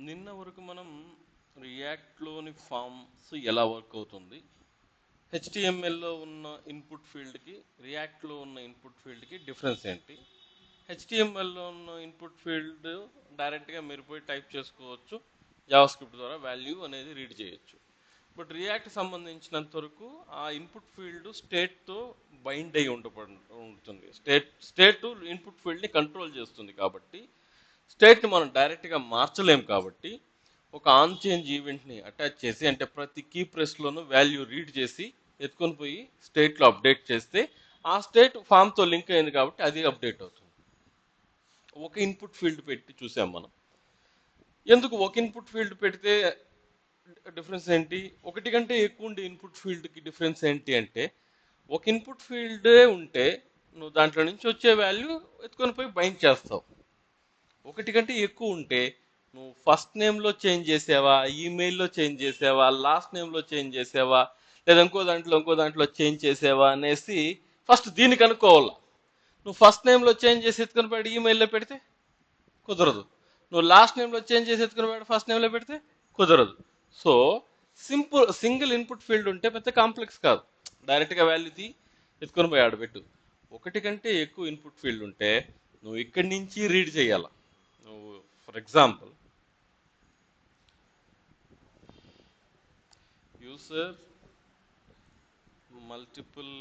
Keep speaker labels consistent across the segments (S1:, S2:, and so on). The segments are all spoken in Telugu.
S1: నిన్న వరకు మనం రియాక్ట్లోని ఫామ్స్ ఎలా వర్క్ అవుతుంది, హెచ్టిఎంఎల్లో ఉన్న ఇన్పుట్ ఫీల్డ్కి రియాక్ట్లో ఉన్న ఇన్పుట్ ఫీల్డ్కి డిఫరెన్స్ ఏంటి, హెచ్టిఎంఎల్లో ఉన్న ఇన్పుట్ ఫీల్డ్ డైరెక్ట్గా మీరు పోయి టైప్ చేసుకోవచ్చు, జావాస్క్రిప్ట్ ద్వారా వాల్యూ అనేది రీడ్ చేయొచ్చు. బట్ రియాక్ట్ సంబంధించినంత వరకు ఆ ఇన్పుట్ ఫీల్డ్ స్టేట్తో బైండ్ అయి ఉంటుంది. స్టేట్ ఇన్పుట్ ఫీల్డ్ని కంట్రోల్ చేస్తుంది కాబట్టి స్టేట్ని మనం డైరెక్ట్గా మార్చలేం. కాబట్టి ఒక ఆన్ చేంజ్ ఈవెంట్ని అటాచ్ చేసి, అంటే ప్రతి కీ ప్రెస్లోనూ వాల్యూ రీడ్ చేసి ఎత్తుకొని పోయి స్టేట్లో అప్డేట్ చేస్తే ఆ స్టేట్ ఫామ్తో లింక్ అయింది కాబట్టి అది అప్డేట్ అవుతుంది. ఒక ఇన్పుట్ ఫీల్డ్ పెట్టి చూసాం మనం. ఎందుకు ఒక ఇన్పుట్ ఫీల్డ్ పెడితే డిఫరెన్స్ ఏంటి, ఒకటి కంటే ఎక్కువ ఉండే ఇన్పుట్ ఫీల్డ్కి డిఫరెన్స్ ఏంటి అంటే, ఒక ఇన్పుట్ ఫీల్డే ఉంటే నువ్వు దాంట్లో నుంచి వచ్చే వాల్యూ ఎత్తుకొని పోయి బైండ్ చేస్తావు. ఒకటి కంటే ఎక్కువ ఉంటే నువ్వు ఫస్ట్ నేమ్లో చేంజ్ చేసావా, ఈమెయిల్లో చేంజ్ చేసావా, లాస్ట్ నేమ్లో చేంజ్ చేసావా, లేదా ఇంకో దాంట్లో చేంజ్ చేసావా అనేసి ఫస్ట్ దీన్ని కనుక్కోవాలా. నువ్వు ఫస్ట్ నేమ్లో చేంజ్ చేసి ఎత్తుకొని పోయి ఈమెయిల్లో పెడితే కుదరదు. నువ్వు లాస్ట్ నేమ్లో చేంజ్ చేసి ఎత్తుకొని పోయి ఫస్ట్ నేమ్లో పెడితే కుదరదు. సో సింగిల్ ఇన్పుట్ ఫీల్డ్ ఉంటే పెద్ద కాంప్లెక్స్ కాదు, డైరెక్ట్గా వాల్యూ తీ ఎత్తుకొని పోయి ఆడబెట్టు. ఒకటి కంటే ఎక్కువ ఇన్పుట్ ఫీల్డ్ ఉంటే నువ్వు ఇక్కడి నుంచి రీడ్ చేయాల. నువ్వు for example user multiple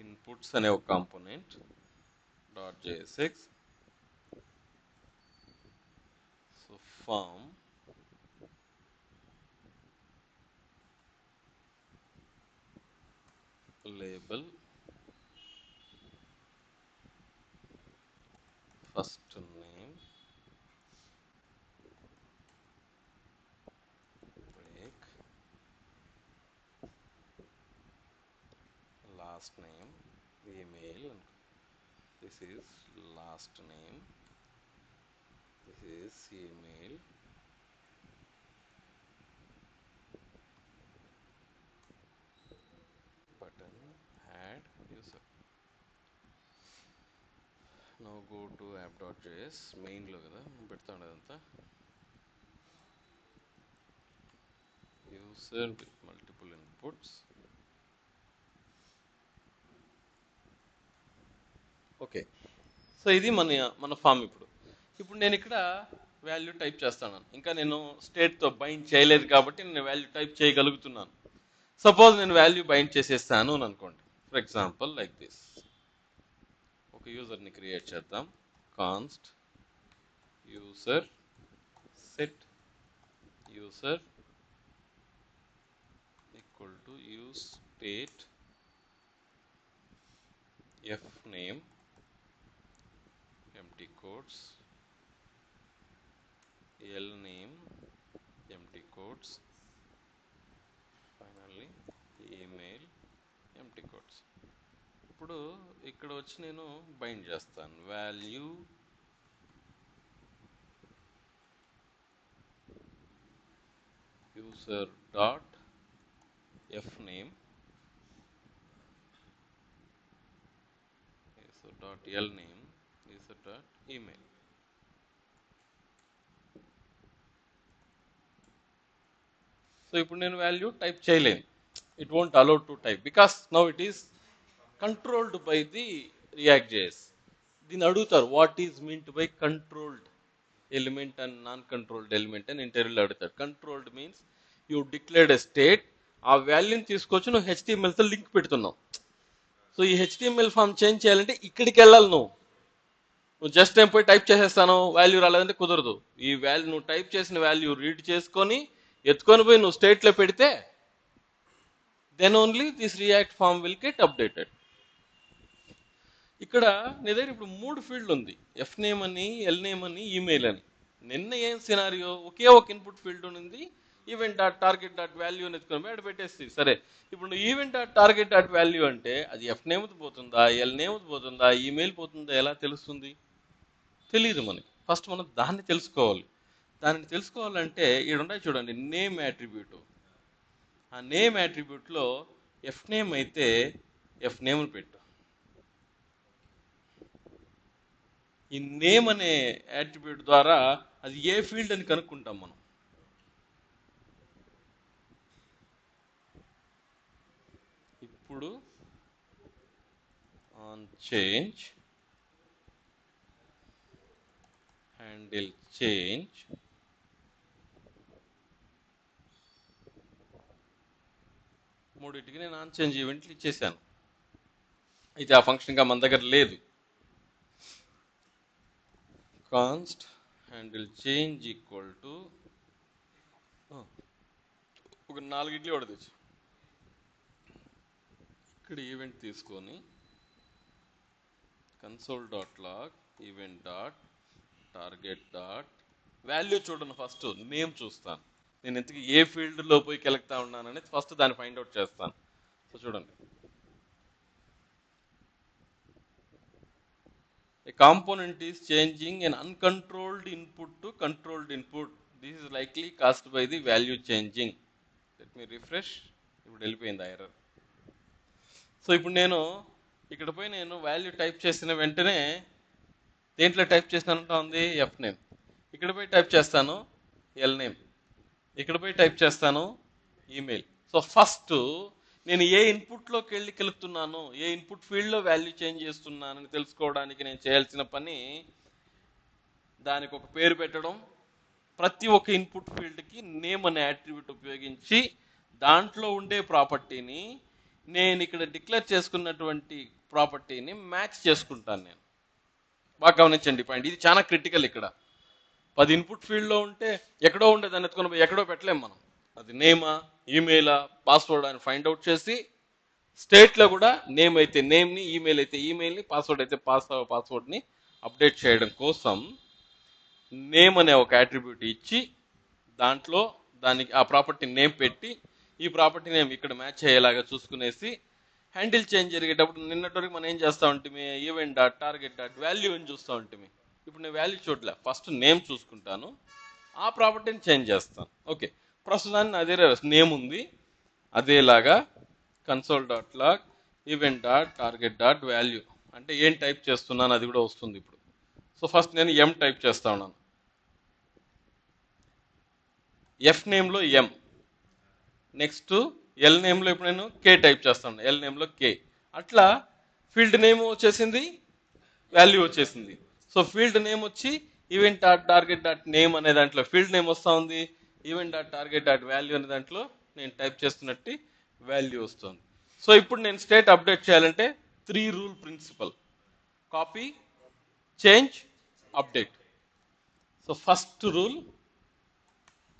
S1: inputs అనే ఒక component .jsx, so form label first name break last name email, this is last name, this is email, button add user. Now go to app.js main లో కదా పెడతాను అదంతా. user with multiple inputs. Okay, so ఇది మన ఫామ్. ఇప్పుడు నేను ఇక్కడ వాల్యూ టైప్ చేస్తాను. ఇంకా నేను స్టేట్తో బైండ్ చేయలేదు కాబట్టి నేను వాల్యూ టైప్ చేయగలుగుతున్నాను. సపోజ్ నేను వాల్యూ బైండ్ చేసేస్తాను అని అనుకోండి. ఫర్ ఎగ్జాంపుల్ లైక్ దిస్, ఒక యూజర్ని క్రియేట్ చేద్దాం. Const user set user equal to use state F name empty quotes, l name empty quotes, finally email empty quotes. ఇప్పుడు ఇక్కడ వచ్చి నేను బైండ్ చేస్తాను value user dot F name user dot L name user dot email. So ఇప్పుడు నేను వాల్యూ టైప్ చేయలేను. It won't allow to type because now it is controlled by the React JS. దీన్ని అడుగుతారు what is meant by controlled element and non controlled element అని ఇంటర్వ్యూలో అడుగుతారు. Controlled means you declared a state, ఆ వాల్యూని తీసుకొచ్చి నువ్వు హెచ్టిఎంఎల్తో లింక్ పెడుతున్నావు. సో ఈ హెచ్టిఎంఎల్ ఫామ్ చేంజ్ చేయాలంటే ఇక్కడికి వెళ్ళాలి. నువ్వు జస్ట్ నేను పోయి టైప్ చేసేస్తాను వాల్యూ రాలేదంటే కుదరదు. ఈ వాల్యూ నువ్వు టైప్ చేసిన వాల్యూ రీడ్ చేసుకొని ఎత్తుకొని పోయి నువ్వు స్టేట్లో పెడితే then only this React form will get updated. ఇక్కడ నీ దగ్గర ఇప్పుడు 3 ఫీల్డ్ ఉంది, ఎఫ్ నేమ్ అని, ఎల్ నేమ్ అని, ఈమెయిల్ అని. నిన్న ఏం సినారియో ఒకే ఒక ఇన్పుట్ ఫీల్డ్ ఉంది, event dot target dot value అని ఎత్తుకొని అక్కడ పెట్టేసి సరే. ఇప్పుడు నువ్వు event dot target dot value అంటే అది ఎఫ్ నేమ్తో పోతుందా, ఎల్ నేమ్తో పోతుందా, ఈమెయిల్ పోతుందా, ఎలా తెలుస్తుంది? తెలియదు మనకి. ఫస్ట్ మనం దాన్ని తెలుసుకోవాలి. దాన్ని తెలుసుకోవాలంటే ఇక్కడ ఉన్నాయి చూడండి, నేమ్ యాట్రిబ్యూట్. ఆ నేమ్ యాట్రిబ్యూట్లో ఎఫ్ నేమ్ అయితే ఎఫ్ నేమ్ని పెట్టు. ఈ నేమ్ అనే యాట్రిబ్యూట్ ద్వారా అది ఏ ఫీల్డ్ అని కనుక్కుంటాం మనం. ఇప్పుడు ఆన్ చేంజ్ హ్యాండిల్ చేంజ్ మూడింటికి నేను ఆన్ చేంజ్ ఈవెంట్లు ఇచ్చేసాను. అయితే ఆ ఫంక్షన్ ఇంకా మన దగ్గర లేదు. Const handle change equal to ఒక 4 ఇడ్లీ కూడా తెచ్చు. ఇక్కడ ఈవెంట్ తీసుకొని console.log event dot target dot value చూడండి. ఫస్ట్ నేమ్ చూస్తాను, నేను ఇంతకీ ఏ ఫీల్డ్లో పోయి కెలుగుతా ఉన్నానని ఫస్ట్ దాన్ని ఫైండ్ అవుట్ చేస్తాను. సో చూడండి, a component is changing an uncontrolled input to controlled input. This is likely caused by the value changing. Let me refresh. ఇప్పుడు వెళ్ళిపోయింది ఆ ఎర్రర్. సో ఇప్పుడు నేను ఇక్కడ పోయి నేను వాల్యూ టైప్ చేసిన వెంటనే దేంట్లో టైప్ చేసినంత ఉంది ఎఫ్ నేమ్. ఇక్కడ పోయి టైప్ చేస్తాను ఎల్ నేమ్. ఇక్కడ పోయి టైప్ చేస్తాను ఈమెయిల్. సో ఫస్ట్ నేను ఏ ఇన్పుట్లోకి వెళ్ళి కెలుగుతున్నాను, ఏ ఇన్పుట్ ఫీల్డ్లో వాల్యూ చేంజ్ చేస్తున్నానని తెలుసుకోవడానికి నేను చేయాల్సిన పని దానికి ఒక పేరు పెట్టడం, ప్రతి ఒక్క ఇన్పుట్ ఫీల్డ్కి నేమ్ అనే యాట్రిబ్యూట్ ఉపయోగించి దాంట్లో ఉండే ప్రాపర్టీని నేను ఇక్కడ డిక్లేర్ చేసుకున్నటువంటి ప్రాపర్టీని మ్యాచ్ చేసుకుంటాను. నేను బాగా గమనించండి పాయింట్, ఇది చాలా క్రిటికల్. ఇక్కడ 10 ఇన్పుట్ ఫీల్డ్లో ఉంటే ఎక్కడో ఉండేదాన్ని ఎత్తుకొని పోయి ఎక్కడో పెట్టలేము మనం. అది నేమా, ఈమెయిలా, పాస్వర్డ్ అని ఫైండ్ అవుట్ చేసి స్టేట్లో కూడా నేమ్ అయితే నేమ్ని, ఈమెయిల్ అయితే ఈమెయిల్ని, పాస్వర్డ్ అయితే పాస్వర్డ్ని అప్డేట్ చేయడం కోసం నేమ్ అనే ఒక యాట్రిబ్యూట్ ఇచ్చి దాంట్లో దానికి ఆ ప్రాపర్టీ నేమ్ పెట్టి ఈ ప్రాపర్టీ నేమ్ ఇక్కడ మ్యాచ్ అయ్యేలాగా చూసుకునేసి హ్యాండిల్ చేంజ్ జరిగేటప్పుడు నిన్నటి వరకు మనం ఏం చేస్తూ ఉంటుంది, event dot target dot value అని చూస్తూ ఉంటుంది. ఇప్పుడు నేను వాల్యూ చూడలే, ఫస్ట్ నేమ్ చూసుకుంటాను, ఆ ప్రాపర్టీని చేంజ్ చేస్తాను. ఓకే, ప్రస్తుతాన్ని అదే నేమ్ ఉంది. అదేలాగా console.log event dot target dot value అంటే ఏం టైప్ చేస్తున్నాను అది కూడా వస్తుంది ఇప్పుడు. సో ఫస్ట్ నేను ఎం టైప్ చేస్తా ఉన్నాను. ఎఫ్ నేమ్లో ఎం, నెక్స్ట్ ఎల్ నేమ్లో ఇప్పుడు నేను కే టైప్ చేస్తాను, ఎల్ నేమ్లో కే. అట్లా ఫీల్డ్ నేమ్ వచ్చేసింది, వాల్యూ వచ్చేసింది. సో ఫీల్డ్ నేమ్ వచ్చి event dot target dot name అనే దాంట్లో ఫీల్డ్ నేమ్ వస్తూ ఉంది, event dot target dot value అనే దాంట్లో నేను టైప్ చేస్తున్నట్టు వాల్యూ వస్తుంది. సో ఇప్పుడు నేను స్టేట్ అప్డేట్ చేయాలంటే 3 rule principle: copy, change, update. So first rule,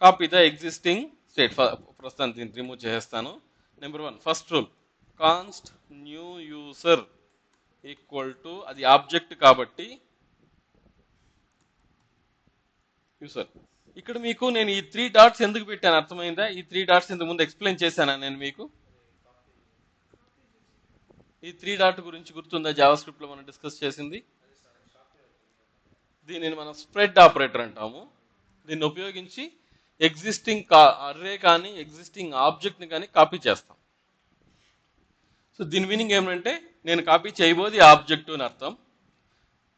S1: copy the existing state. ప్రస్తుతం దీన్ని రిమూవ్ చేసేస్తాను. Number 1 first rule, const new user equal to, అది ఆబ్జెక్ట్ కాబట్టి యూజర్. ఇక్కడ మీకు నేను ఈ 3 డాట్స్ ఎందుకు పెట్టాను అర్థమైందా? ఈ 3 డాట్స్ ఇంతకు ముందు ఎక్స్ప్లెయిన్ చేశానా నేను మీకు? ఈ 3 డాట్ గురించి గుర్తుందా? జావాస్క్రిప్ట్ లో మనం డిస్కస్ చేసింది. దీనిని మనం స్ప్రెడ్ ఆపరేటర్ అంటాము. దీన్ని ఉపయోగించి ఎగ్జిస్టింగ్ అర్రే కానీ ఎగ్జిస్టింగ్ ఆబ్జెక్ట్ని కానీ కాపీ చేస్తాం. సో దీని మీనింగ్ ఏమంటే నేను కాపీ చేయబోది ఆబ్జెక్ట్ అని అర్థం.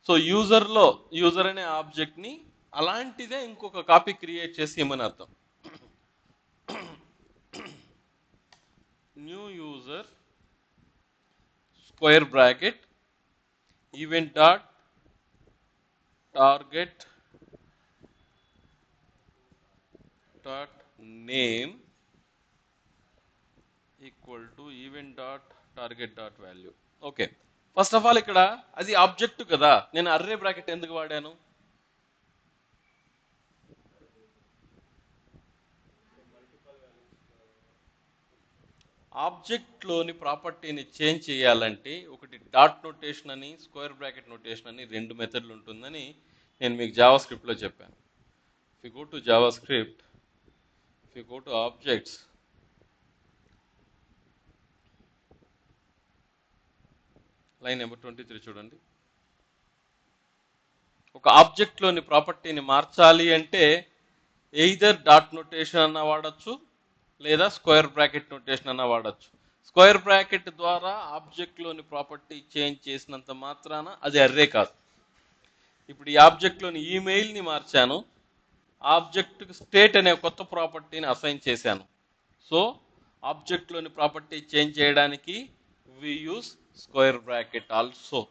S1: సో యూజర్ అనే ఆబ్జెక్ట్ని అలాంటిదే ఇంకొక కాపీ క్రియేట్ చేసి ఇమ్మని అర్థం. New user square bracket event dot target dot name equal to event dot target dot value. Okay, first of all ఇక్కడ అది ఆబ్జెక్ట్ కదా, నేను అర్రే బ్రాకెట్ ఎందుకు వాడాను? ఆబ్జెక్ట్లోని ప్రాపర్టీని చేంజ్ చేయాలంటే ఒకటి డాట్ నోటేషన్ అని, స్క్వేర్ బ్రాకెట్ నోటేషన్ అని 2 మెథడ్లు ఉంటుందని నేను మీకు జావాస్క్రిప్ట్లో చెప్పాను. If you go to JavaScript, if you go to objects, line number 23 చూడండి. ఒక ఆబ్జెక్ట్లోని ప్రాపర్టీని మార్చాలి అంటే ఎయిదర్ డాట్ నోటేషన్ అన్న వాడచ్చు లేదా స్క్వేర్ బ్రాకెట్ నోటేషన్ అన్న వాడచ్చు. స్క్వేర్ బ్రాకెట్ ద్వారా ఆబ్జెక్ట్లోని ప్రాపర్టీ చేంజ్ చేసినంత మాత్రాన అది అర్రే కాదు. ఇప్పుడు ఈ ఆబ్జెక్ట్లోని ఈమెయిల్ని మార్చాను, ఆబ్జెక్ట్కి స్టేట్ అనే కొత్త ప్రాపర్టీని అసైన్ చేశాను. సో ఆబ్జెక్ట్లోని ప్రాపర్టీ చేంజ్ చేయడానికి we use square bracket also.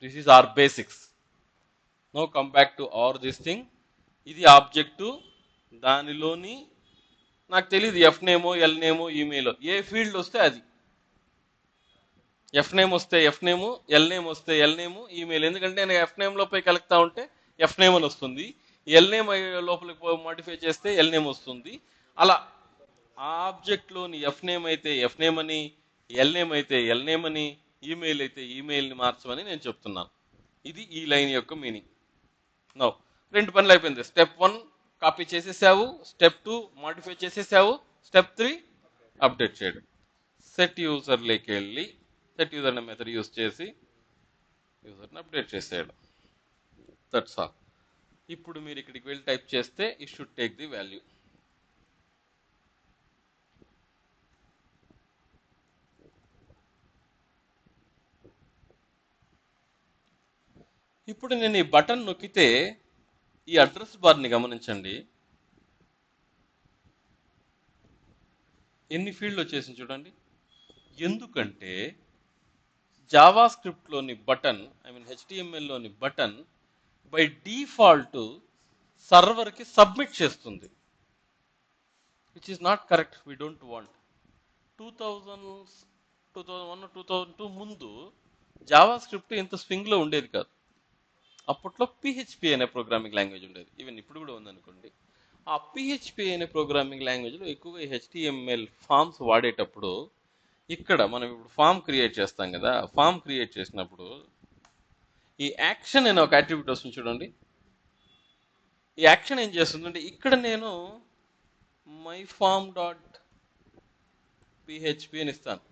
S1: This is our basics. Now come back to our this thing. ఇది ఆబ్జెక్టు, దానిలోని నాకు తెలియదు ఎఫ్ నేమో ఎల్ నేమో ఈమెయిల్ ఏ ఫీల్డ్ వస్తే అది. ఎఫ్ నేమ్ వస్తే ఎఫ్ నేము, ఎల్ నేమ్ వస్తే ఎల్ నేము, ఈమెయిల్. ఎందుకంటే నేను ఎఫ్ నేమ్లో పోయి కలుపుతా ఉంటే ఎఫ్ నేమ్ అని వస్తుంది, ఎల్ నేమ్ లోపలికి మాడిఫై చేస్తే ఎల్ నేమ్ వస్తుంది. అలా ఆ ఆబ్జెక్ట్లోని ఎఫ్ నేమ్ అయితే ఎఫ్ నేమ్ అని, ఎల్ నేమ్ అయితే ఎల్ నేమ్ అని, ఈమెయిల్ అయితే ఈమెయిల్ని మార్చమని నేను చెప్తున్నాను. ఇది ఈ లైన్ యొక్క మీనింగ్. నో 2 పనులు అయిపోయింది. స్టెప్ 1 కాపీ చేసేసావు, స్టెప్ 2 మాడిఫై చేసేసావు, స్టెప్ 3 అప్డేట్ చేయడం. సెట్ యూజర్లోకి వెళ్ళి సెట్ యూజర్ అనే మెథడ్ యూజ్ చేసి యూజర్ని అప్డేట్ చేసేయడం. That's all. ఇప్పుడు మీరు ఇక్కడికి వెళ్ళి టైప్ చేస్తే it should take the value. ఇప్పుడు నేను ఈ బటన్ నొక్కితే ఈ అడ్రస్ బార్ని గమనించండి, ఎన్ని ఫీల్డ్ వచ్చేసింది చూడండి. ఎందుకంటే జావా స్క్రిప్ట్లోని బటన్, హెచ్టిఎంఎల్లోని బటన్ బై డిఫాల్ట్ సర్వర్కి సబ్మిట్ చేస్తుంది, which is not correct. We don't want. 2001 2002 ముందు జావా స్క్రిప్ట్ ఇంత స్వింగ్లో ఉండేది కాదు. అప్పట్లో పిహెచ్పి అనే ప్రోగ్రామింగ్ లాంగ్వేజ్ ఉండేది, ఈవెన్ ఇప్పుడు కూడా ఉందనుకోండి. ఆ పిహెచ్పి అనే ప్రోగ్రామింగ్ లాంగ్వేజ్లో ఎక్కువగా హెచ్టిఎంఎల్ ఫామ్స్ వాడేటప్పుడు, ఇక్కడ మనం ఇప్పుడు ఫామ్ క్రియేట్ చేస్తాం కదా, ఫామ్ క్రియేట్ చేసినప్పుడు ఈ యాక్షన్ అనే ఒక యాట్రిబ్యూట్ వస్తుంది చూడండి. ఈ యాక్షన్ ఏం చేస్తుందంటే, ఇక్కడ నేను మై ఫామ్ డాట్ పిహెచ్పి అని ఇస్తాను.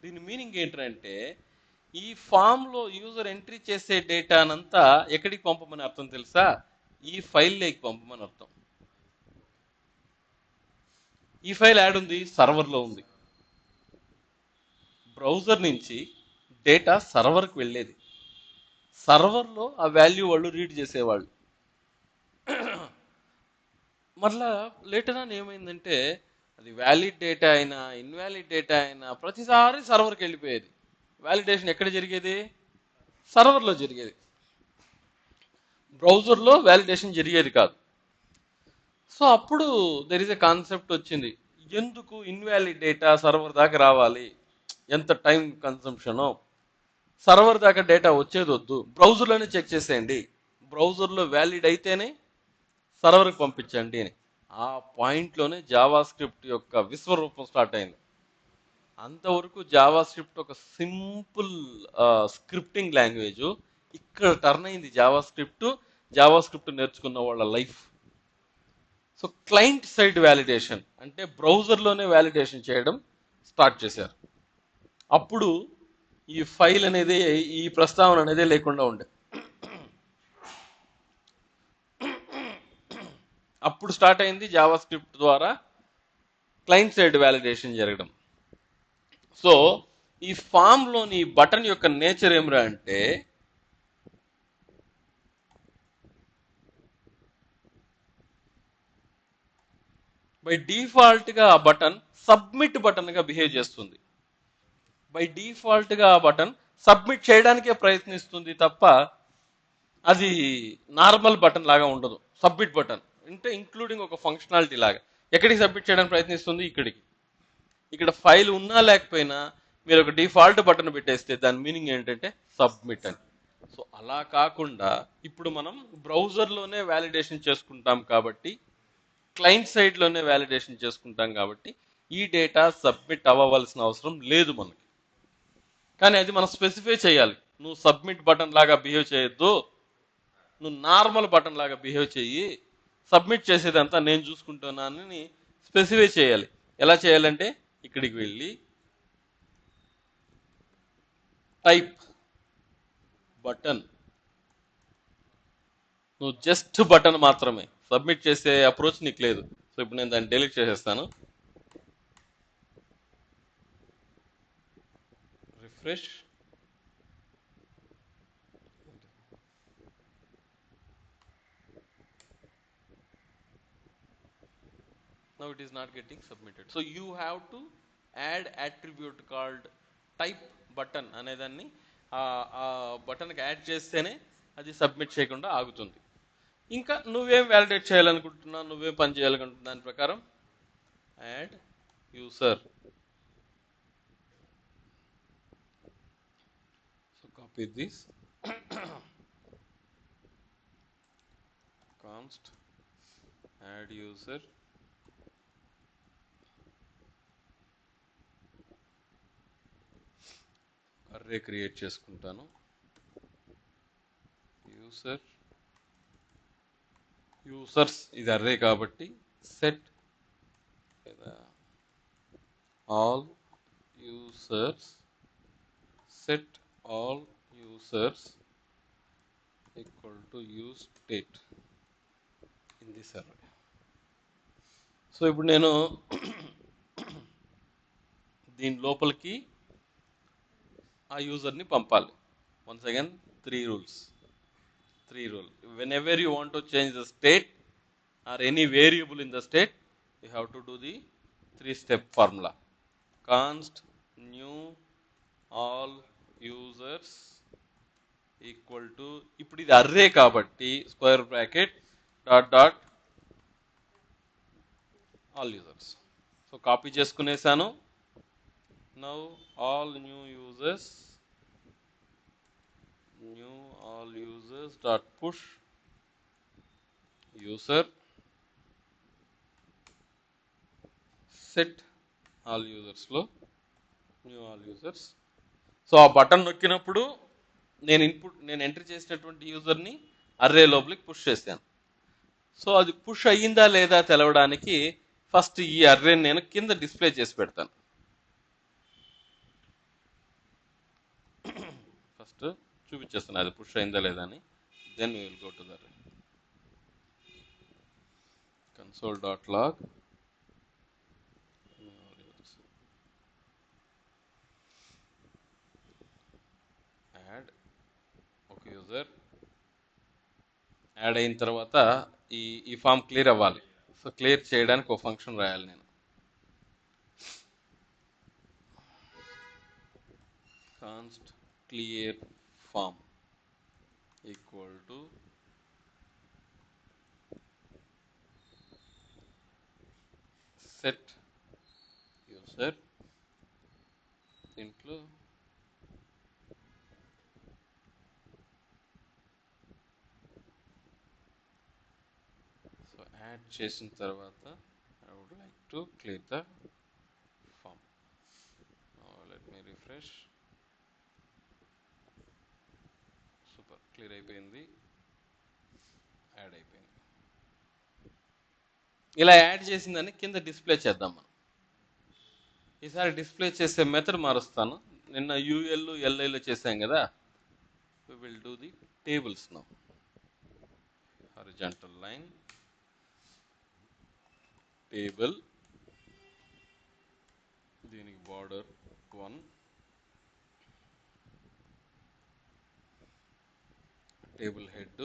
S1: దీని మీనింగ్ ఏంటంటే, ఈ ఫామ్లో యూజర్ ఎంట్రీ చేసే డేటానంతా ఎక్కడికి పంపమని అర్థం తెలుసా? ఈ ఫైల్లోకి పంపమని అర్థం. ఈ ఫైల్ యాడ్ ఉంది, సర్వర్లో ఉంది. బ్రౌజర్ నుంచి డేటా సర్వర్కి వెళ్ళేది, సర్వర్లో ఆ వాల్యూ వాళ్ళు రీడ్ చేసేవాళ్ళు. మరలా లేటర్ అని ఏమైందంటే, అది వ్యాలిడ్ డేటా అయినా ఇన్వాలిడ్ డేటా అయినా ప్రతిసారి సర్వర్కి వెళ్ళిపోయేది. వ్యాలిడేషన్ ఎక్కడ జరిగేది? సర్వర్లో జరిగేది, బ్రౌజర్లో వ్యాలిడేషన్ జరిగేది కాదు. సో అప్పుడు దెర్ ఇస్ ఎ కాన్సెప్ట్ వచ్చింది, ఎందుకు ఇన్వాలిడ్ డేటా సర్వర్ దాకా రావాలి, ఎంత టైం కన్సంప్షనో. సర్వర్ దాకా డేటా వచ్చేది వద్దు, బ్రౌజర్లోనే చెక్ చేసేయండి, బ్రౌజర్లో వ్యాలిడ్ అయితేనే సర్వర్కి పంపించండి అని. ఆ పాయింట్లోనే జావా స్క్రిప్ట్ యొక్క విశ్వరూపం స్టార్ట్ అయింది. అంతవరకు జావా స్క్రిప్ట్ ఒక సింపుల్ స్క్రిప్టింగ్ లాంగ్వేజ్. ఇక్కడ టర్న్ అయింది జావా స్క్రిప్ట్ నేర్చుకున్న వాళ్ళ life. So client side validation అంటే బ్రౌజర్లోనే వ్యాలిడేషన్ చేయడం స్టార్ట్ చేశారు. అప్పుడు ఈ ఫైల్ అనేది, ఈ ప్రస్తావన అనేది లేకుండా ఉండే. అప్పుడు స్టార్ట్ అయింది జావా స్క్రిప్ట్ ద్వారా క్లయింట్ సైడ్ వ్యాలిడేషన్ జరగడం. సో ఈ ఫామ్లోని బటన్ యొక్క నేచర్ ఏమిరా అంటే, బై డిఫాల్ట్గా ఆ బటన్ సబ్మిట్ బటన్గా బిహేవ్ చేస్తుంది. బై డిఫాల్ట్గా ఆ బటన్ సబ్మిట్ చేయడానికే ప్రయత్నిస్తుంది తప్ప అది నార్మల్ బటన్ లాగా ఉండదు. సబ్మిట్ బటన్ అంటే ఇంక్లూడింగ్ ఒక ఫంక్షనాలిటీ లాగా. ఎక్కడికి సబ్మిట్ చేయడానికి ప్రయత్నిస్తుంది? ఇక్కడికి. ఇక్కడ ఫైల్ ఉన్నా లేకపోయినా మీరు ఒక డిఫాల్ట్ బటన్ పెట్టేస్తే దాని మీనింగ్ ఏంటంటే సబ్మిట్ అని. సో అలా కాకుండా ఇప్పుడు మనం బ్రౌజర్లోనే వ్యాలిడేషన్ చేసుకుంటాం కాబట్టి, క్లయింట్ సైడ్లోనే వ్యాలిడేషన్ చేసుకుంటాం కాబట్టి ఈ డేటా సబ్మిట్ అవ్వవలసిన అవసరం లేదు మనకి. కానీ అది మనం స్పెసిఫై చేయాలి. నువ్వు సబ్మిట్ బటన్ లాగా బిహేవ్ చేయొద్దు, నువ్వు నార్మల్ బటన్ లాగా బిహేవ్ చెయ్యి, సబ్మిట్ చేసేదంతా నేను చూసుకుంటున్నానని స్పెసిఫై చేయాలి. ఎలా చేయాలంటే, ఇక్కడికి వెళ్ళి టైప్ బటన్, నువ్వు జస్ట్ బటన్ మాత్రమే, సబ్మిట్ చేసే అప్రోచ్ నీకు లేదు. సో ఇప్పుడు నేను దాన్ని డిలీట్ చేసేస్తాను. Refresh. Now it is not getting submitted. So you have to add attribute called type button అనేదాన్ని ఆ బటన్కి యాడ్ చేస్తేనే అది సబ్మిట్ చేయకుండా ఆగుతుంది. ఇంకా నువ్వేం వ్యాలిడేట్ చేయాలనుకుంటున్నావు, నువ్వేం పని చేయాలనుకుంటున్నా దాని ప్రకారం add user. So copy this const add user array create చేసుకుంటాను. యూసర్స్ ఇది అర్రే కాబట్టి set all users set all users equal to use state in this array. So ఇప్పుడు నేను దీని లోపలికి ఆ యూజర్ని పంపాలి. Once again three rule. Whenever you want to change the state or any variable in the state, you have to do the 3-step formula. Const new all users equal to, ఇప్పుడు ఇది అర్రే కాబట్టి square bracket dot dot all users. So copy చేసుకునేసాను. Now all new users dot push user set all users లో new all users. సో ఆ బటన్ నొక్కినప్పుడు నేను ఎంటర్ చేసినటువంటి యూజర్ని అర్రే లోపలికి పుష్ చేశాను. సో అది పుష్ అయ్యిందా లేదా తెలవడానికి ఫస్ట్ ఈ అర్రేని నేను కింద డిస్ప్లే చేసి పెడతాను. ఫస్ట్ చూపించేస్తాను అది పుష్ అయిందా లేదా అని. Then we will go to the array. console.log add ఒక యూజర్ యాడ్ అయిన తర్వాత ఈ ఫామ్ క్లియర్ అవ్వాలి. సో క్లియర్ చేయడానికి ఒక ఫంక్షన్ రాయాలి నేను. Const clear form equal to set user దీంట్లో సో యాడ్ చేసిన తర్వాత I would like to clear the form. Let me refresh. Super, clear అయిపోయింది, యాడ్ అయిపోయింది. ఇలా యాడ్ చేసిందని కింద డిస్ప్లే చేద్దాం మనం. ఈసారి డిస్ప్లే చేసే మెథడ్ మారుస్తాను. నిన్న యూఎల్ ఎల్ఐలో చేసాం కదా. we will do the tables now. horizontal line table, దీనికి border 1, టేబుల్ హెడ్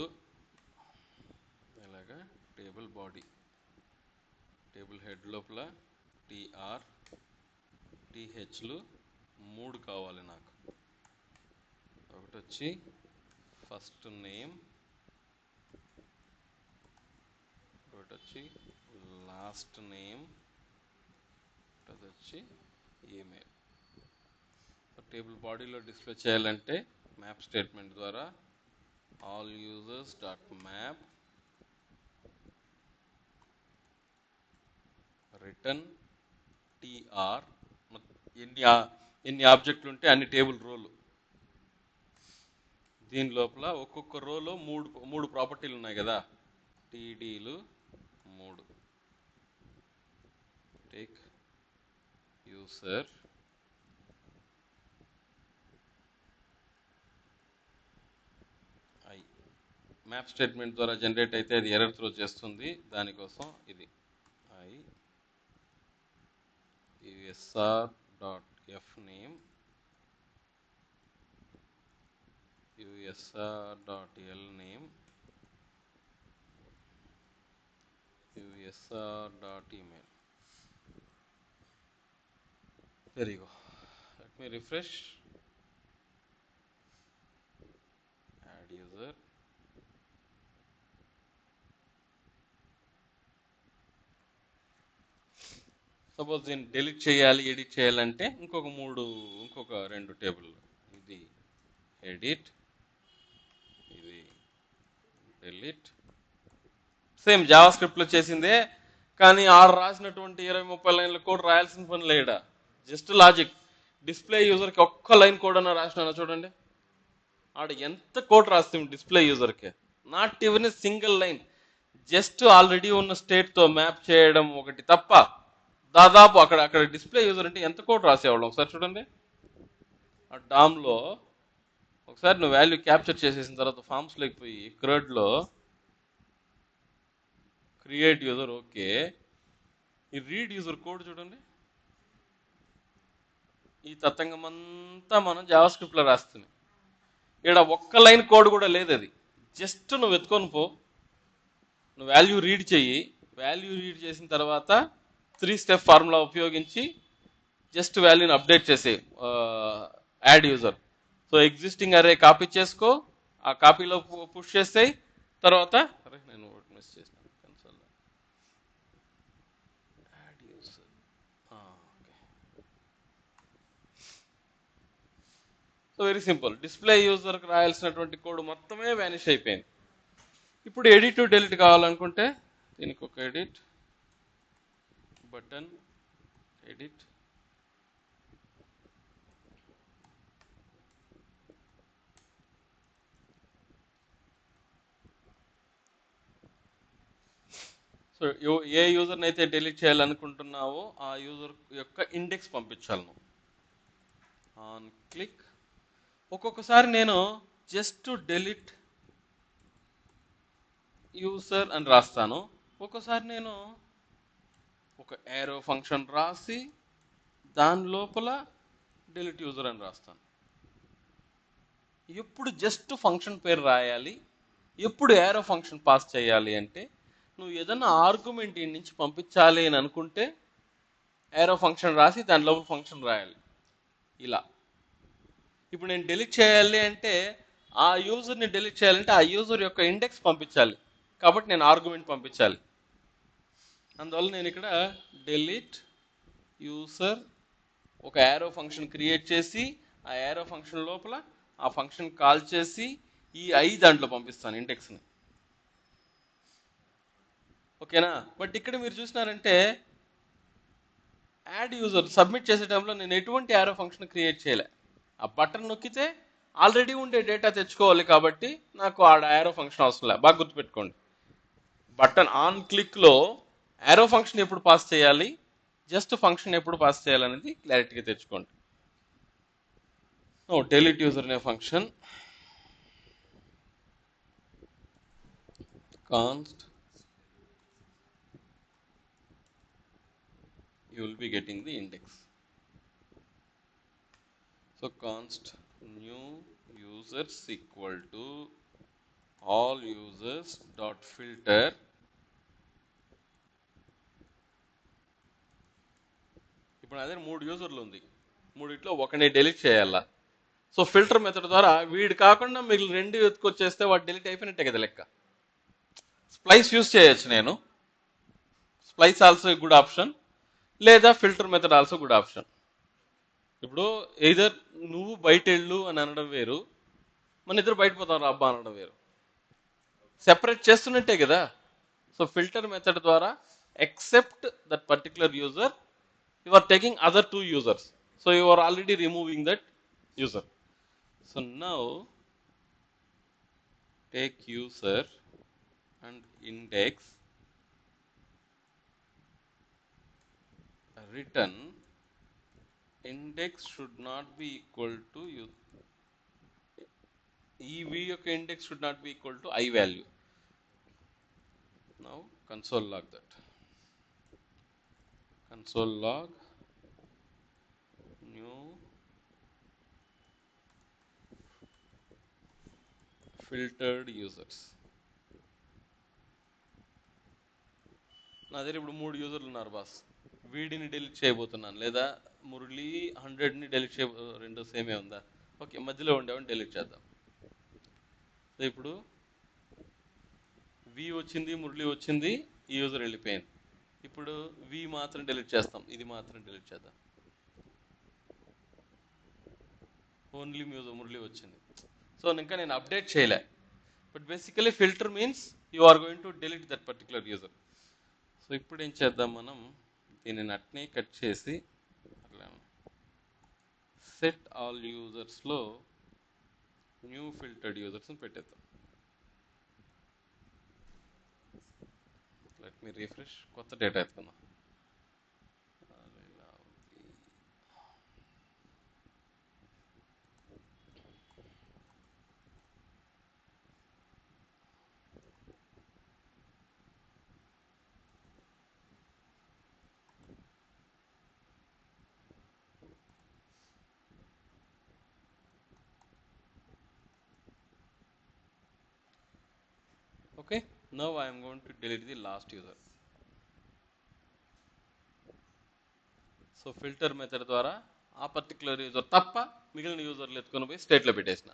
S1: ఇలాగా, టేబుల్ బాడీ, టేబుల్ హెడ్ లోపల టిఆర్ టిహెచ్లు 3 కావాలి నాకు. ఒకటి వచ్చి ఫస్ట్ నేమ్, ఒకటి వచ్చి లాస్ట్ నేమ్, ఒకటి వచ్చి ఈమెయిల్. టేబుల్ బాడీలో డిస్ప్లే చేయాలంటే మ్యాప్ స్టేట్మెంట్ ద్వారా all users dot map return tr. ఎన్ని ఆబ్జెక్టులు ఉంటే అన్ని టేబుల్ రోలు. దీని లోపల ఒక్కొక్క రోలో మూడు ప్రాపర్టీలు ఉన్నాయి కదా, టీడీలు 3. Take user I. Map statement ద్వారా జనరేట్ అయితే అది ఎర్రర్ త్రో చేస్తుంది. దానికోసం ఇది I USR dot F name USR dot L name USR dot email. There you go. Let me refresh. Add user. Suppose దీన్ని డెలీట్ చేయాలి, ఎడిట్ చేయాలంటే ఇంకొక రెండు టేబుల్. ఇది ఎడిట్, ఇది డెలీట్. సేమ్ జావా స్క్రిప్ట్లో చేసిందే, కానీ ఆడు రాసినటువంటి 20-30 లైన్ల కోడ్ రాయాల్సిన పని లేడా. Just logic. డిస్ప్లే యూజర్కి ఒక్క లైన్ కోడ్ అన్న రాసినా చూడండి. ఆడు ఎంత కోడ్ రాస్తాం డిస్ప్లే యూజర్కి, not even a single line. Just already ఉన్న స్టేట్తో మ్యాప్ చేయడం ఒకటి తప్ప దాదాపు అక్కడ డిస్ప్లే యూజర్ అంటే ఎంత కోడ్ రాసేవాళ్ళం ఒకసారి చూడండి. ఆ డామ్లో ఒకసారి నువ్వు వాల్యూ క్యాప్చర్ చేసేసిన తర్వాత ఫామ్స్ లేకపోయి క్రడ్లో క్రియేట్ యూజర్, ఓకే. ఈ రీడ్ యూజర్ కోడ్ చూడండి. ఈ తతంగం అంతా మనం జావా స్క్రిప్ట్లో రాస్తుంది. ఇక్కడ ఒక్క లైన్ కోడ్ కూడా లేదు. అది జస్ట్ నువ్వు ఎత్తుకొని పో, నువ్వు వాల్యూ రీడ్ చెయ్యి. వాల్యూ రీడ్ చేసిన తర్వాత 3 స్టెప్ ఫార్ములా ఉపయోగించి జస్ట్ వాల్యూని అప్డేట్ చేసే add user. So existing array copy చేసుకో, ఆ కాపీలో పుష్ చేస్తే తర్వాత నేను మిస్ చేసిన add user. So very simple. Display యూజర్కి రాయాల్సినటువంటి కోడ్ మొత్తమే వ్యానిష్ అయిపోయింది. ఇప్పుడు ఎడిట్ టు డెలిట్ కావాలనుకుంటే దీనికి ఒక ఎడిట్ బటన్, ఎడిట్. సో ఏ యూజర్ని అయితే డెలీట్ చేయాలనుకుంటున్నావో ఆ యూజర్ యొక్క ఇండెక్స్ పంపించాలి నువ్వు. On click. ఒక్కొక్కసారి నేను జస్ట్ డెలీట్ యూజర్ అని రాస్తాను. ఒక్కోసారి నేను ఒక ఏరో ఫంక్షన్ రాసి దాని లోపల డెలీట్ యూజర్ అని రాస్తాను. ఎప్పుడు జస్ట్ ఫంక్షన్ పేరు రాయాలి, ఎప్పుడు ఏరో ఫంక్షన్ పాస్ చేయాలి అంటే నువ్వు ఏదన్నా ఆర్గ్యుమెంట్ నుంచి పంపించాలి అని అనుకుంటే ఏరో ఫంక్షన్ రాసి దాని లోపల ఫంక్షన్ రాయాలి. ఇలా ఇప్పుడు నేను డెలీట్ చేయాలి అంటే ఆ యూజర్ని డెలీట్ చేయాలంటే ఆ యూజర్ యొక్క ఇండెక్స్ పంపించాలి, కాబట్టి నేను ఆర్గ్యుమెంట్ పంపించాలి. అందువల్ల నేను ఇక్కడ డెలీట్ యూజర్ ఒక ఏరో ఫంక్షన్ క్రియేట్ చేసి ఆ ఏరో ఫంక్షన్ లోపల ఆ ఫంక్షన్ కాల్ చేసి ఈ దాంట్లో పంపిస్తాను ఇండెక్స్ని. ఓకేనా? బట్ ఇక్కడ మీరు చూసినారంటే యాడ్ యూజర్ సబ్మిట్ చేసే టైంలో నేను ఎటువంటి ఏరో ఫంక్షన్ క్రియేట్ చేయలే. ఆ బటన్ నొక్కితే ఆల్రెడీ ఉండే డేటా తెచ్చుకోవాలి, కాబట్టి నాకు ఆ ఏరో ఫంక్షన్ అవసరం లేదు. బాగా గుర్తుపెట్టుకోండి, బటన్ ఆన్ క్లిక్లో ఏరో ఫంక్షన్ ఎప్పుడు పాస్ చేయాలి, జస్ట్ ఫంక్షన్ ఎప్పుడు పాస్ చేయాలనేది క్లారిటీగా తెచ్చుకోండి. డెలీట్ యూజర్ అనే function const you will be getting the index. So const new users equal to all users dot filter. ఇప్పుడు అదే 3 యూజర్లు ఉంది, 3 ఒకనే డెలీట్ చేయాలా. సో ఫిల్టర్ మెథడ్ ద్వారా వీడు కాకుండా మిగిలిన 2 ఎత్తుకొచ్చేస్తే వాడు డెలీట్ అయిపోయినట్టే కదా లెక్క. స్ప్లైస్ యూజ్ చేయొచ్చు నేను, స్ప్లైస్ ఆల్సో గుడ్ ఆప్షన్, లేదా filter method also good option. ఇప్పుడు ఎయిదర్ నువ్వు బయట వెళ్ళు అని అనడం వేరు, మన ఇద్దరు బయట పోతాం అబ్బా అనడం వేరు. సెపరేట్ చేస్తున్నట్టే కదా. సో ఫిల్టర్ మెథడ్ ద్వారా except that particular user you are taking other 2 users. So you are already removing that user. So now take user and index return index should not be equal to యొక్క index should not be equal to I value. Now console log that. Console log new filtered users. నా దగ్గర ఇప్పుడు 3 యూజర్లు ఉన్నారు బాస్. వీడిని డెలీట్ చేయబోతున్నాను, లేదా మురళి 100ని డెలీట్ చే రెండు సేమే ఉందా? ఓకే, మధ్యలో ఉండేవాడిని డెలీట్ చేద్దాం. సో ఇప్పుడు వి వచ్చింది, మురళి వచ్చింది, ఈ యూజర్ వెళ్ళిపోయింది. ఇప్పుడు వి మాత్రం డెలీట్ చేస్తాం, ఇది మాత్రం డెలీట్ చేద్దాం. ఓన్లీ మురళి వచ్చింది. సో ఇంకా నేను అప్డేట్ చేయలే. But basically filter means you are going to delete that particular user. So ఇప్పుడు ఏం చేద్దాం, మనం దీనిని అట్నే కట్ చేసి అట్లా సెట్ ఆల్ యూజర్స్లో న్యూ ఫిల్టర్డ్ యూజర్స్ని పెట్టేద్దాం. లెట్ మీ రిఫ్రెష్, కొత్త డేటా ఎత్తుకుందాం. Okay, now I am going to delete the last user. So filter method ద్వారా ఆ పర్టికులర్ యూజర్ తప్ప మిగిలిన యూజర్లు ఎత్తుకొని పోయి స్టేట్లో పెట్టేసిన.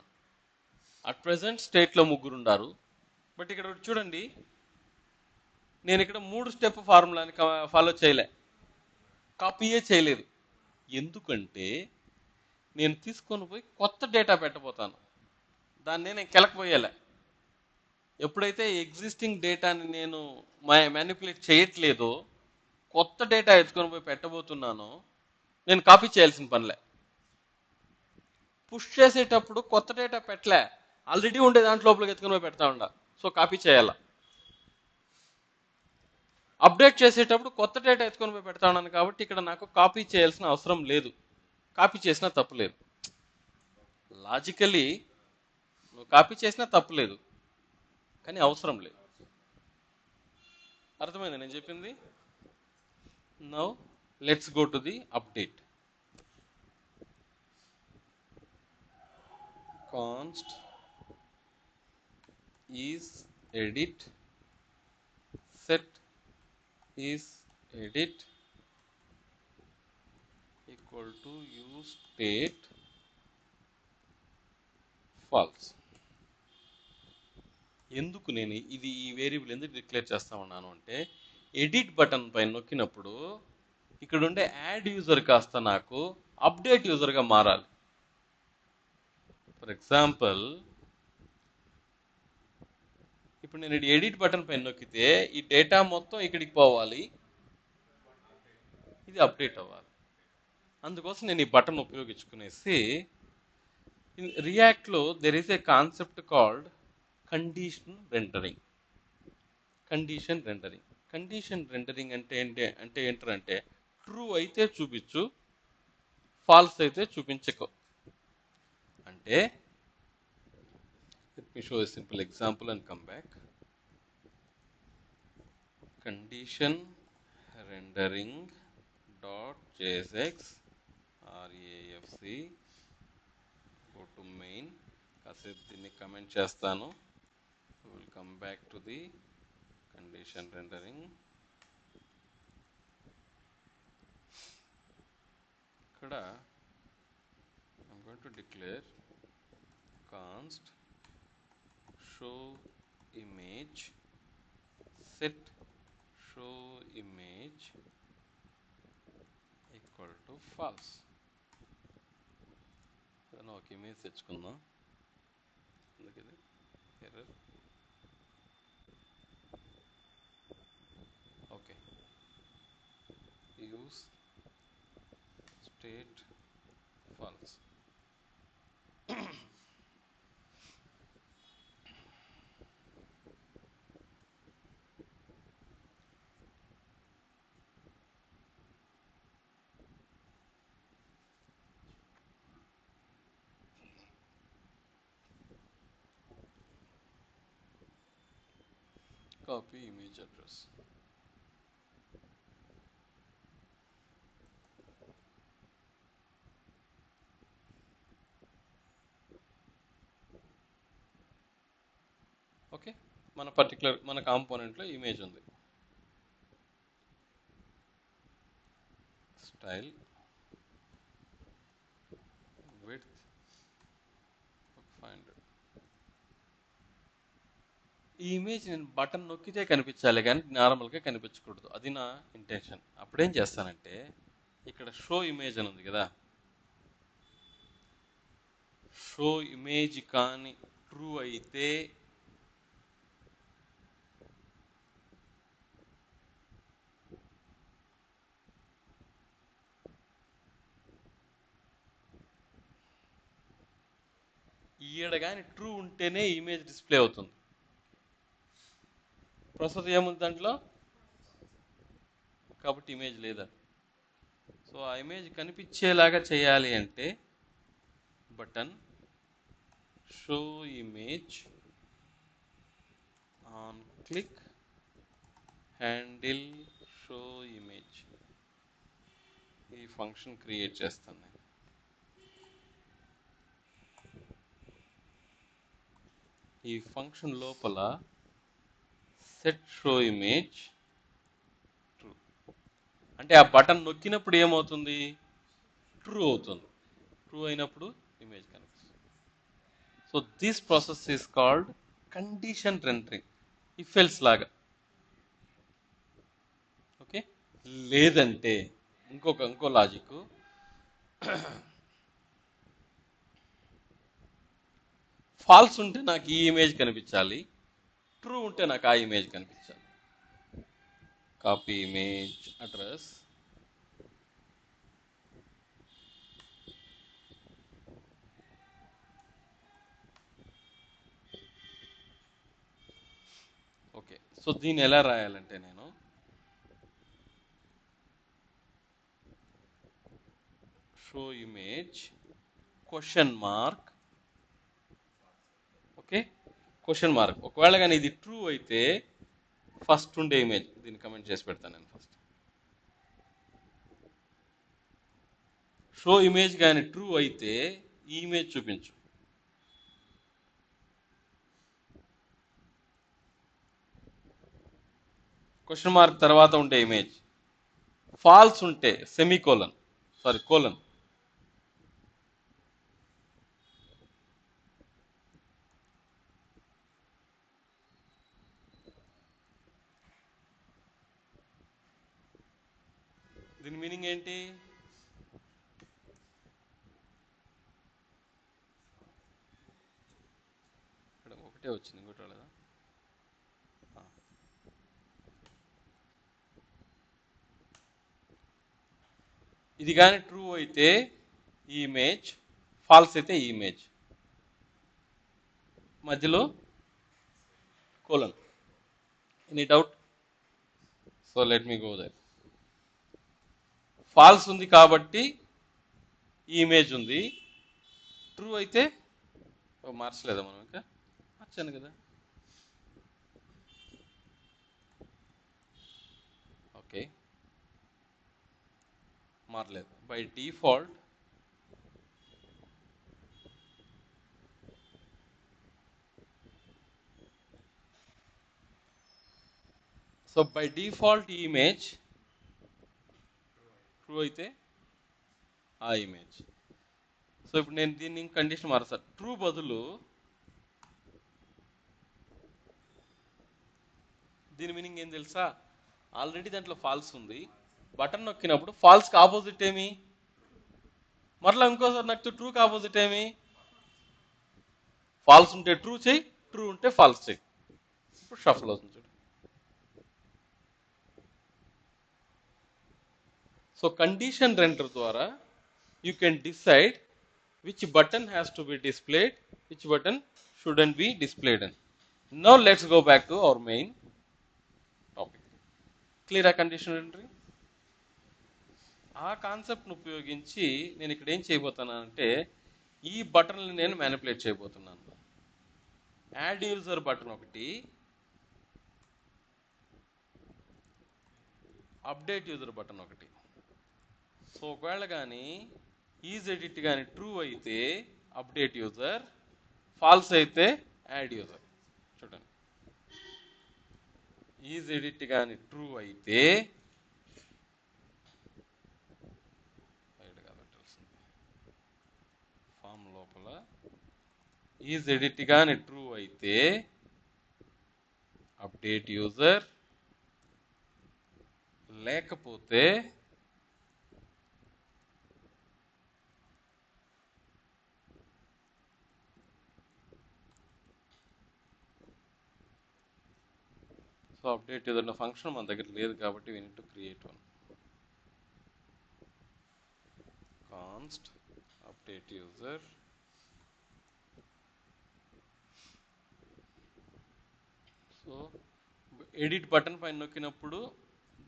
S1: అట్ ప్రెసెంట్ స్టేట్లో ముగ్గురు ఉన్నారు. బట్ ఇక్కడ చూడండి, నేను ఇక్కడ 3 స్టెప్ ఫార్ములాని ఫాలో చేయలే, కాపీయే చేయలేదు. ఎందుకంటే నేను తీసుకొని పోయి కొత్త డేటా పెట్టబోతాను, దాన్ని నేను కెలకపోయేలే. ఎప్పుడైతే ఎగ్జిస్టింగ్ డేటాని నేను మ్యానిపులేట్ చేయట్లేదో, కొత్త డేటా ఎత్తుకొని పోయి పెట్టబోతున్నానో, నేను కాపీ చేయాల్సిన పనిలే. పుష్ చేసేటప్పుడు కొత్త డేటా పెట్టలే, ఆల్రెడీ ఉండే దాంట్లో లోపలికి ఎత్తుకొని పోయి పెడతా ఉండ. సో కాపీ చేయాల. అప్డేట్ చేసేటప్పుడు కొత్త డేటా ఎత్తుకొని పోయి పెడతా ఉన్నాను కాబట్టి ఇక్కడ నాకు కాపీ చేయాల్సిన అవసరం లేదు, కాపీ చేసినా తప్పు లేదు. లాజికలీ నువ్వు కాపీ చేసినా తప్పు లేదు, కానీ అవసరం లేదు. అర్థమైంది నేను చెప్పింది? Now let's go to the update. Const is edit set is edit equal to use state false. ఎందుకు నేను ఈ వేరియబుల్ ఎందుకు డిక్లేర్ చేస్తా ఉన్నాను అంటే, ఎడిట్ బటన్ పైన నొక్కినప్పుడు ఇక్కడ ఉండే యాడ్ యూజర్ కాస్త నాకు అప్డేట్ యూజర్గా మారాలి. ఫర్ ఎగ్జాంపుల్, ఇప్పుడు నేను ఎడిట్ బటన్ పైన నొక్కితే ఈ డేటా మొత్తం ఇక్కడికి పోవాలి, ఇది అప్డేట్ అవ్వాలి. అందుకోసం నేను ఈ బటన్ ఉపయోగించుకునేసి, రియాక్ట్లో there is a concept called condition rendering. Condition rendering condition rendering అంటే ఏంటంటే ట్రూ అయితే చూపించు, ఫాల్స్ అయితే చూపించకు. అంటే let me show a simple example and come back. Condition rendering dot jsx rafc go to main. కాసేపు దీన్ని కమెంట్ చేస్తాను. We will come back to the condition rendering. ఇక్కడ I'm going to declare const show image set show image equal to false. ఏదైనా ఒక ఇమేజ్ తెచ్చుకుందాం. అందుకని error. Okay, use state false. Copy image address. Okay, మన కాంపోనెంట్లో ఇమేజ్ ఉంది. స్టైల్ ఈ ఇమేజ్ నేను బటన్ నొక్కితే కనిపించాలి కానీ నార్మల్గా కనిపించకూడదు. అది నా ఇంటెన్షన్. అప్పుడేం చేస్తానంటే ఇక్కడ షో ఇమేజ్ అని ఉంది కదా, షో ఇమేజ్ కానీ ట్రూ అయితే ఈడ కానీ ట్రూ ఉంటేనే ఇమేజ్ డిస్ప్లే అవుతుంది. ప్రస్తుతం ఏముంది దాంట్లో, కాబట్టి ఇమేజ్ లేదా. సో ఆ ఇమేజ్ కనిపించేలాగా చేయాలి అంటే button show image on click handle show image, ఈ ఫంక్షన్ క్రియేట్ చేస్తాను నేను. ఈ ఫంక్షన్ లోపల సెట్ షో ఇమేజ్ ట్రూ అంటే ఆ బటన్ నొక్కినప్పుడు ఏమవుతుంది, ట్రూ అవుతుంది. ట్రూ అయినప్పుడు ఇమేజ్ కనిపిస్తుంది. So this process is called condition rendering, if else లాగా. ఓకే, లేదంటే ఇంకో లాజిక్, ఫాల్స్ ఉంటే నాకు ఈ ఇమేజ్ కనిపించాలి, ట్రూ ఉంటే నాకు ఆ ఇమేజ్ కనిపించాలి. Copy image address, okay. So దీన్ని ఎలా రాయాలంటే నేను show image question mark, okay, question mark. ఒకవేళ కానీ ఇది ట్రూ అయితే ఫస్ట్ ఉండే ఇమేజ్, దీన్ని కమెంట్ చేసి పెడతాను నేను ఫస్ట్. షో ఇమేజ్ కానీ ట్రూ అయితే ఈ ఇమేజ్ చూపించు. క్వశ్చన్ మార్క్ తర్వాత ఉండే ఇమేజ్. ఫాల్స్ ఉంటే సెమీకోలన్, సారీ కోలన్. దీని మీనింగ్ ఏంటి, ఇక్కడ ఒకటే వచ్చింది, ఇంకోటి రాలేదా. ఇది కానీ ట్రూ అయితే ఈ ఇమేజ్, ఫాల్స్ అయితే ఈ ఇమేజ్, మధ్యలో colon. Any doubt? So let me go that. False ఉంది కాబట్టి ఈ ఇమేజ్ ఉంది, ట్రూ అయితే మార్చలేదా మనం, ఇంకా మార్చాను కదా. ఓకే, మారలేదు. By default so by default ఈ ఇమేజ్ ట్రూ అయితే ఆ ఇమేజ్. సో ఇప్పుడు నేను దీన్ని కండిషన్ మారుస్తాను. ట్రూ బదులు దీని మీనింగ్ ఏం తెలుసా, ఆల్రెడీ దాంట్లో ఫాల్స్ ఉంది, బటన్ నొక్కినప్పుడు ఫాల్స్కి ఆపోజిట్ ఏమి, మరలా ఇంకోసారి నొక్కితే ట్రూకి ఆపోజిట్ ఏమి, ఫాల్స్ ఉంటే ట్రూ చేయి, ట్రూ ఉంటే ఫాల్స్ చేయి. ఇప్పుడు షఫల్ అవుతుంది చూడు. సో కండిషన్ రెండర్ ద్వారా you can decide which button has to be displayed, which button shouldn't be displayed. Now let's go back to our main topic. Clear a condition rendering? ఆ కాన్సెప్ట్ను ఉపయోగించి నేను ఇక్కడ ఏం చేయబోతున్నానంటే ఈ బటన్లు నేను మ్యానిపులేట్ చేయబోతున్నాను. యాడ్ యూజర్ బటన్ ఒకటి, అప్డేట్ యూజర్ బటన్ ఒకటి. సో ఒకవేళ కానీ ఈజ్ ఎడిట్ కానీ ట్రూ అయితే అప్డేట్ యూజర్, ఫాల్స్ అయితే యాడ్ యూజర్. చూడండి, ఈజ్ ఎడిట్ కానీ ట్రూ అయితే ఫామ్ లోపల ఈజ్ ఎడిట్ కానీ ట్రూ అయితే అప్డేట్ యూజర్, లేకపోతే సో అప్డేట్ యూజర్ ఫంక్షన్ మన దగ్గర లేదు కాబట్టి we need to create one. Const update user, so edit button పైన నొక్కినప్పుడు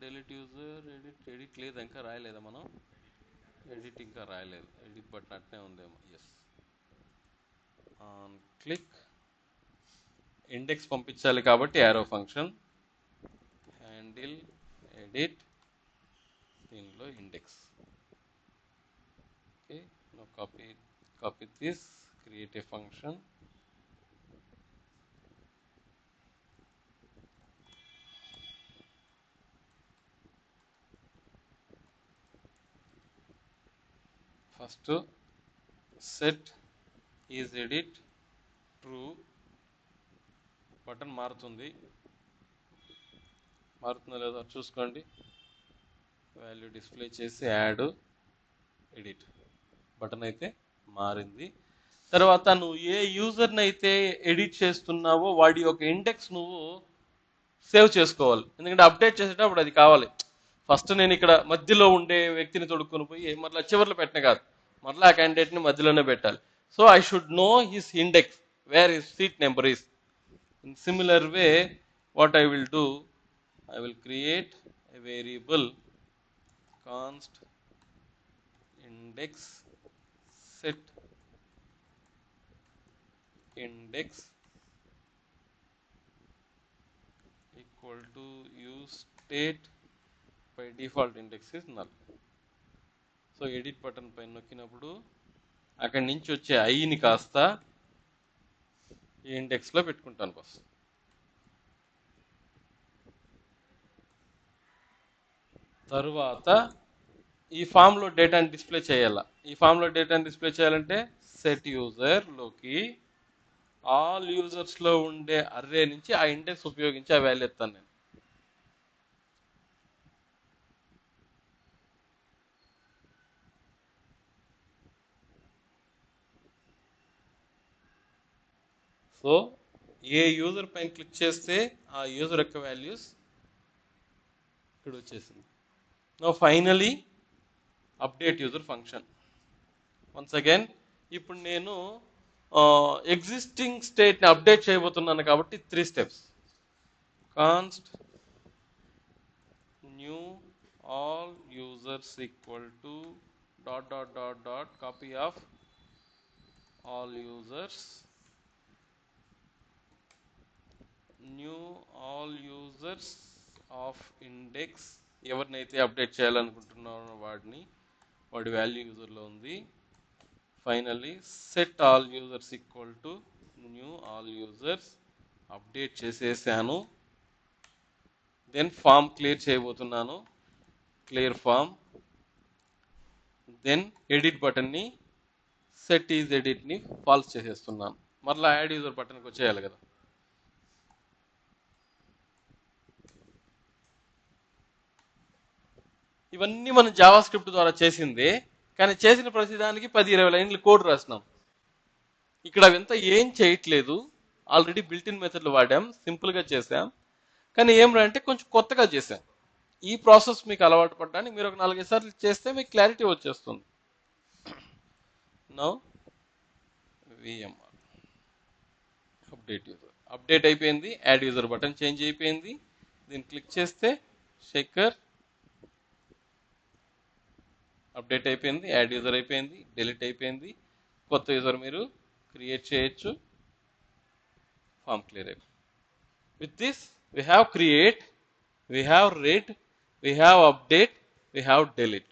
S1: డెలీట్ యూజర్, ఎడిట్ లేదు, ఇంకా రాయలేదా మనం? ఎడిట్ ఇంకా రాయలేదు, ఎడిట్ బటన్ అట్నే ఉందేమో. ఎస్, క్లిక్ ఇండెక్స్ పంపించాలి కాబట్టి యారో ఫంక్షన్, హ్యాండిల్ ఎడిట్, దీనిలో index. Okay, no copy this, create a function. First set is edit true, button మారుతుందో లేదో చూసుకోండి. వాల్యూ డిస్ప్లే చేసి యాడ్ ఎడిట్, బటన్ అయితే మారింది. తర్వాత నువ్వు ఏ యూజర్ని అయితే ఎడిట్ చేస్తున్నావో వాడి యొక్క ఇండెక్స్ నువ్వు సేవ్ చేసుకోవాలి, ఎందుకంటే అప్డేట్ చేసేటప్పుడు అది కావాలి. ఫస్ట్ నేను ఇక్కడ మధ్యలో ఉండే వ్యక్తిని తొడుక్కొని పోయి మరలా చివర్లో పెట్టిన కాదు, మరలా ఆ క్యాండిడేట్ని మధ్యలోనే పెట్టాలి. So I should know his index, wear his seat number is. In similar way what I will do, I will create a variable const index set index equal to use state, by default index is null. So edit button పైన నొక్కినప్పుడు అక్కడి నుంచి వచ్చే ఐని కాస్త ఈ ఇండెక్స్లో పెట్టుకుంటాను బస్. తరువాత ఈ ఫామ్లో డేటాని డిస్ప్లే చేయాలా. ఈ ఫామ్లో డేటాని డిస్ప్లే చేయాలంటే సెట్ యూజర్లోకి ఆల్ యూజర్స్లో ఉండే అర్రే నుంచి ఆ ఇండెక్స్ ఉపయోగించి ఆ వాల్యూ ఎత్తాను నేను. సో ఏ యూజర్ పైన క్లిక్ చేస్తే ఆ యూజర్ యొక్క వాల్యూస్ ఇక్కడ వచ్చేసింది. Now finally update user function. Once again ఇప్పుడు నేను ఎగ్జిస్టింగ్ స్టేట్ని అప్డేట్ చేయబోతున్నాను కాబట్టి 3 steps. Const new all users equal to dot dot dot dot copy of all users, new all users of index, ఎవరినైతే అప్డేట్ చేయాలనుకుంటున్నారో వాడి వాల్యూ యూజర్లో ఉంది. Finally set all users equal to new all users, update చేసేసాను. దెన్ ఫామ్ క్లియర్ చేయబోతున్నాను, క్లియర్ ఫామ్. దెన్ ఎడిట్ బటన్ని సెట్ ఈజ్ ఎడిట్ని ఫాల్స్ చేసేస్తున్నాను. మరలా యాడ్ యూజర్ బటన్కి వచ్చేయాలి కదా. ఇవన్నీ మనం జావా స్క్రిప్ట్ ద్వారా చేసిందే, కానీ చేసిన ప్రతిదానికి 10-20 లైన్లు కోడ్ రాసినాం. ఇక్కడ అవంతా ఏం చేయట్లేదు, ఆల్రెడీ బిల్టిన్ మెథడ్లు వాడాం, సింపుల్గా చేసాం. కానీ ఏం అంటే కొంచెం కొత్తగా చేసాం. ఈ ప్రాసెస్ మీకు అలవాటు పడడానికి మీరు ఒక 4-5 సార్లు చేస్తే మీకు క్లారిటీ వచ్చేస్తుంది. Now VMR update user, update అయిపోయింది. యాడ్ యూజర్ బటన్ చేంజ్ అయిపోయింది. దీన్ని క్లిక్ చేస్తే శేఖర్ అప్డేట్ అయిపోయింది, యాడ్ యూజర్ అయిపోయింది, డిలీట్ అయిపోయింది. కొత్త యూజర్ మీరు క్రియేట్ చేయొచ్చు. ఫామ్ క్లియర్ అయిపోయింది. With this we have create, we have read, we have update, we have delete.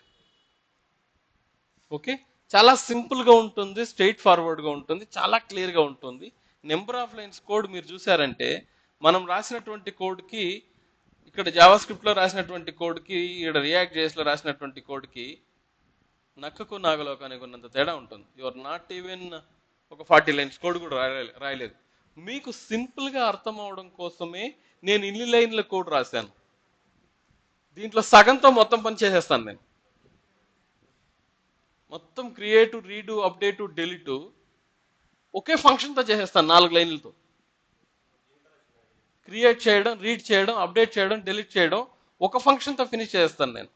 S1: Okay, చాలా సింపుల్గా ఉంటుంది, స్ట్రైట్ ఫార్వర్డ్గా ఉంటుంది, చాలా క్లియర్గా ఉంటుంది. నెంబర్ ఆఫ్ లైన్స్ కోడ్ మీరు చూసారంటే మనం రాసినటువంటి కోడ్కి, ఇక్కడ జావా స్క్రిప్ట్లో రాసినటువంటి కోడ్కి, ఇక్కడ రియాక్ట్ జేఎస్లో రాసినటువంటి కోడ్కి నక్కకు నాగలోకానికి ఉన్నంత తేడా ఉంటుంది. యువర్ నాట్ ఈవెన్ ఒక 40 లైన్స్ కోడ్ కూడా రాయలేదు. మీకు సింపుల్గా అర్థం అవడం కోసమే నేను ఇన్ని లైన్ల కోడ్ రాశాను, దీంట్లో సగంతో మొత్తం పని చేసేస్తాను నేను. మొత్తం క్రియేట్, రీడు, అప్డేటు, డెలీటు ఒకే ఫంక్షన్తో చేసేస్తాను 4 లైన్లతో. క్రియేట్ చేయడం, రీడ్ చేయడం, అప్డేట్ చేయడం, డెలీట్ చేయడం ఒక ఫంక్షన్తో ఫినిష్ చేస్తాను నేను,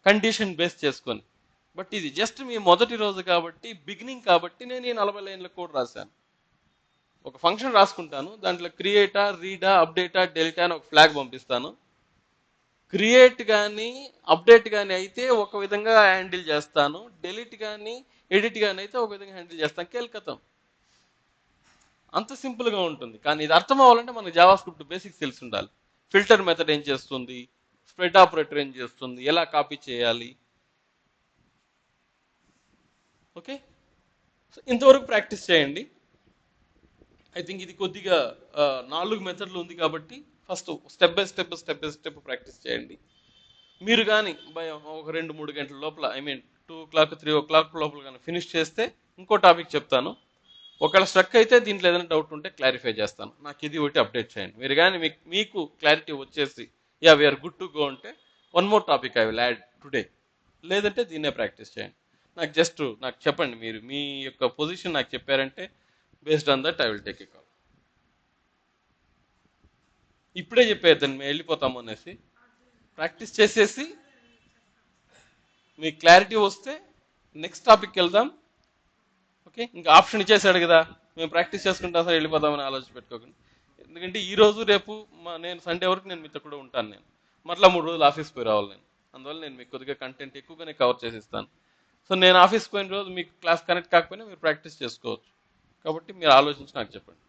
S1: కండిషన్ బేస్ చేసుకొని. బట్ ఇది జస్ట్ మీ మొదటి రోజు కాబట్టి, బిగినింగ్ కాబట్టి నేను ఈ 40 లైన్ల కోడ్ రాశాను. ఒక ఫంక్షన్ రాసుకుంటాను, దాంట్లో క్రియేటా, రీడా, అప్డేటా, డెలీటా అని ఒక ఫ్లాగ్ పంపిస్తాను. క్రియేట్ కానీ అప్డేట్ కానీ అయితే ఒక విధంగా హ్యాండిల్ చేస్తాను, డెలీట్ కానీ ఎడిట్ కానీ అయితే ఒక విధంగా హ్యాండిల్ చేస్తాను. కేల్కతం అంత సింపుల్గా ఉంటుంది. కానీ ఇది అర్థం అవ్వాలంటే మనకు జావా స్క్రిప్ట్ బేసిక్స్ తెలిసి ఉండాలి. ఫిల్టర్ మెథడ్ ఏం చేస్తుంది, స్ప్రెడ్ ఆపరేటర్ ఏం చేస్తుంది, ఎలా కాపీ చేయాలి. ఓకే, సో ఇంతవరకు ప్రాక్టీస్ చేయండి. ఐ థింక్ ఇది కొద్దిగా 4 మెథడ్లు ఉంది కాబట్టి first step by step practice చేయండి. మీరు కానీ ఒక 2-3 గంటల లోపల, ఐ మీన్ 2 o'clock 3 o'clock లోపల కానీ ఫినిష్ చేస్తే ఇంకో టాపిక్ చెప్తాను. ఒకవేళ స్ట్రక్ అయితే దీంట్లో ఏదైనా డౌట్ ఉంటే క్లారిఫై చేస్తాను. నాకు ఇది ఒకటి అప్డేట్ చేయండి. మీరు కానీ మీకు క్లారిటీ వచ్చేసి yeah we are good to go అంటే 1 more topic I will add today. లేదంటే దీన్నే ప్రాక్టీస్ చేయండి. నాకు చెప్పండి, మీరు మీ యొక్క పొజిషన్ నాకు చెప్పారంటే based on that I will take a call. ఇప్పుడే చెప్పేద్దాన్ని మేము వెళ్ళిపోతాము అనేసి ప్రాక్టీస్ చేసేసి మీకు క్లారిటీ వస్తే నెక్స్ట్ టాపిక్కి వెళ్దాం. ఓకే, ఇంకా ఆప్షన్ ఇచ్చేసాడు కదా, మేము ప్రాక్టీస్ చేసుకుంటాం సార్ వెళ్ళిపోదామని ఆలోచన పెట్టుకోకండి. ఎందుకంటే ఈ రోజు రేపు నేను సండే వరకు నేను మీతో కూడా ఉంటాను. నేను మరలా 3 రోజులు ఆఫీస్ పోయి రావాలి నేను. అందువల్ల నేను మీకు కొద్దిగా కంటెంట్ ఎక్కువగానే కవర్ చేసిస్తాను. సో నేను ఆఫీస్ పోయిన రోజు మీకు క్లాస్ కనెక్ట్ కాకపోయినా మీరు ప్రాక్టీస్ చేసుకోవచ్చు. కాబట్టి మీరు ఆలోచించి నాకు చెప్పండి.